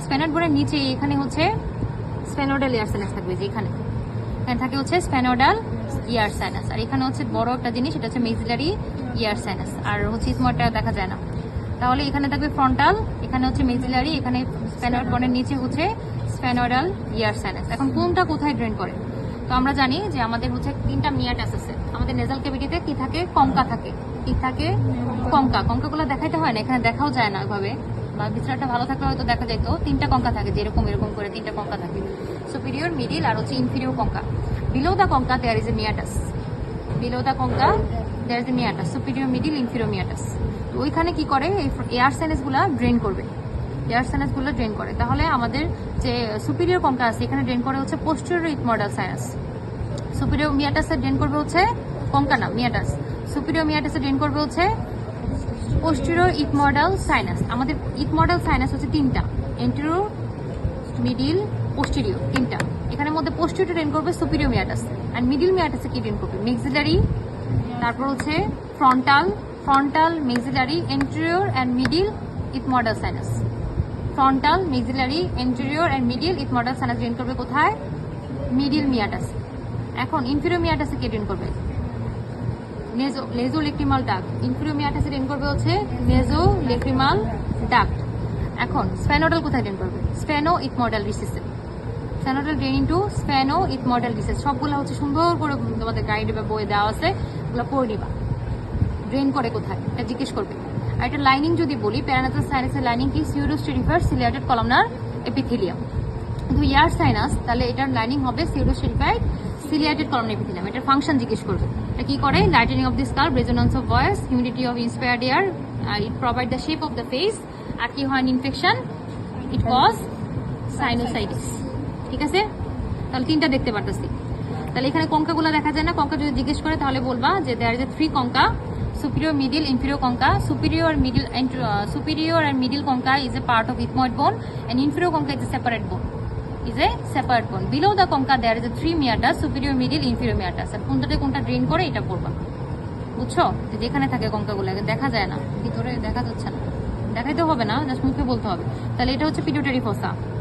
Sphenoid বোনের নিচে এখানে হচ্ছে স্ফেনোডাল ইয়ার সাইনাস থাকবে, যে এখানে থাকে হচ্ছে স্ফেনোডাল ইয়ার সাইনাস, আর এখানে হচ্ছে বড় একটা জিনিস, এটা হচ্ছে মেক্সিলারি ইয়ার সাইনাস, আর হচ্ছে স্মোয়ারটা দেখা যায় না। তাহলে এখানে থাকবে ফ্রন্টাল, এখানে হচ্ছে মেক্সিলারি, এখানে স্ফেনয়েড বোনের নিচে হচ্ছে স্ফেনোডাল ইয়ার সাইনাস। এখন কোনটা কোথায় ড্রেন করে? তো আমরা জানি যে আমাদের হচ্ছে 3টা মিয়াটাস আছে আমাদের নেজাল ক্যাভিটিতে। কি থাকে? কঙ্কা থাকে। কি থাকে? কঙ্কা। কঙ্কাগুলো দেখাইতে হয় না, এখানে দেখাও যায় না ওইভাবে, বা বিছানাটা ভালো থাকলে হয়তো দেখা যাইতো। 3টা কঙ্কা থাকে, যেরকম এরকম করে 3টা কঙ্কা থাকে, সুপিরিয়র, মিডিল আর হচ্ছে inferior concha. Below the concha there is a meatus, below the concha there is a meatus, superior, middle, inferior meatus. তো ওইখানে কি করে? এই এয়ার সাইনাসগুলো ড্রেন করবে, এয়ার সাইনাসগুলো ড্রেন করে। তাহলে আমাদের যে সুপিরিয়র কঙ্কা আছে এখানে ড্রেন করে হচ্ছে পোস্টেরিয়র ইথমোডাল সাইনাস, সুপিরিয়র মিয়াটাসে ড্রেন করবে হচ্ছে কঙ্কা না মিয়াটাস, সুপিরিয়র মিয়াটাসে ড্রেন করবে হচ্ছে পোস্টেরিয়র ইথমোডাল সাইনাস। আমাদের ইথমোডাল সাইনাস হচ্ছে 3টা, এন্টেরিয়র, মিডিল, পোস্টেরিয়র, 3টা। এখানের মধ্যে পোস্টেরিয়র ড্রেন করবে সুপিরিয়র মিয়াটাস, আর মিডিল মিয়াটাসে কি ড্রেন করবে? মেক্সিলারি, তারপর হচ্ছে frontal, frontal, maxillary, anterior and middle ethmoidal sinus. Frontal, maxillary, anterior and middle ethmoidal sinus drain করবে কোথায়? Middle meatus. এখন ইনফিরিয়র মিয়াটাসে কে ড্রেন করবে? Nasolacrimal duct. ইনফিরিয়র মিয়াটাসে ড্রেন করবে হচ্ছে নেজোলেক্রিমাল ডাক্ট। এখন স্ফেনোডাল কোথায় ড্রেন করবে? স্ফেনো ইথমোডাল রিসেসে। Sphenoidal drain into spheno ethmoidal recess. সবগুলো হচ্ছে সুন্দর করে তোমাদের গাইডে বা বইয়ে দেওয়া আছে, ওগুলো পড়ে নিবা। ড্রেন করে কোথায় এটা জিজ্ঞেস করবে। আর এটা লাইনিং যদি বলি, প্যারানাসাল সাইনাসের লাইনিং কি? Pseudostratified ciliated columnar epithelium. কিন্তু ইয়ার সাইনাস, তাহলে এটার লাইনিং হবে সিউডোস্টেরিফাইড সিলিয়াটেড কলামনার এপিথেলিয়াম। এটার ফাংশন জিজ্ঞেস করবে। এটা কি করে? Lightening of the skull, resonance of voice, humidity of inspired air, it provide the shape of the face. আর কি হয়? Infection, it cause sinusitis. ঠিক আছে, তাহলে 3টা দেখতে পারতেছি। তাহলে এখানে কঙ্কাগুলো দেখা যায় না। কঙ্কা যদি জিজ্ঞেস করে তাহলে বলবা যে there is a 3 concha, superior, middle, inferior concha. Superior and middle concha is a part of ethmoid bone, and inferior concha is a separate bone. Is a separate bone. Below the concha there is a 3 meatus, superior, middle, inferior meatus. আর কোনটা drain করে এটা পড়বা। বুঝছো? যেখানে থাকে কঙ্কাগুলো দেখা যায় না, ভিতরে দেখা যাচ্ছে না, দেখাইতে হবে না, জাস্ট মুখে বলতে হবে। তাহলে এটা হচ্ছে পিটুইটারি ফসা।